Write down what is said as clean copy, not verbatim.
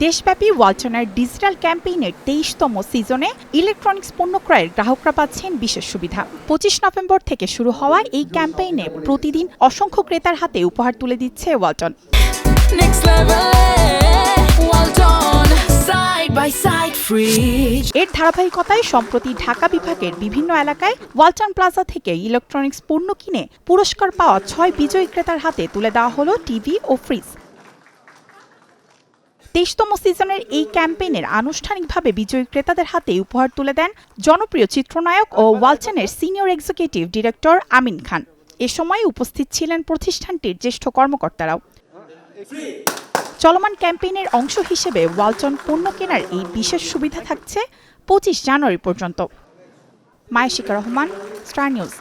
দেশব্যাপী ওয়ালটনের ডিজিটাল ক্যাম্পেইনের ২৩তম সিজনে ইলেকট্রনিক্স পণ্য ক্রয়ের গ্রাহকরা পাচ্ছেন বিশেষ সুবিধা। ২৫ নভেম্বর থেকে শুরু হওয়া এই ক্যাম্পেইনে প্রতিদিন অসংখ্য ক্রেতার হাতে উপহার তুলে দিচ্ছে ওয়ালটন। এর ধারাবাহিকতায় সম্প্রতি ঢাকা বিভাগের বিভিন্ন এলাকায় ওয়ালটন প্লাজা থেকে ইলেকট্রনিক্স পণ্য কিনে পুরস্কার পাওয়া ৬ বিজয়ী ক্রেতার হাতে তুলে দেওয়া হলো টিভি ও ফ্রিজ। ২৩তম সিজনের এই ক্যাম্পেইনের আনুষ্ঠানিকভাবে বিজয়ী ক্রেতাদের হাতে উপহার তুলে দেন জনপ্রিয় চিত্রনায়ক ও ওয়ালটনের senior executive director Amin Khan. এ সময় উপস্থিত ছিলেন প্রতিষ্ঠানটির জ্যেষ্ঠ কর্মকর্তারাও। চলমান ক্যাম্পেইনের অংশ হিসেবে ওয়ালটন পণ্য কেনার এই বিশেষ সুবিধা থাকছে ২৫ জানুয়ারি পর্যন্ত। মায়াশিকা রহমান, স্টার নিউজ।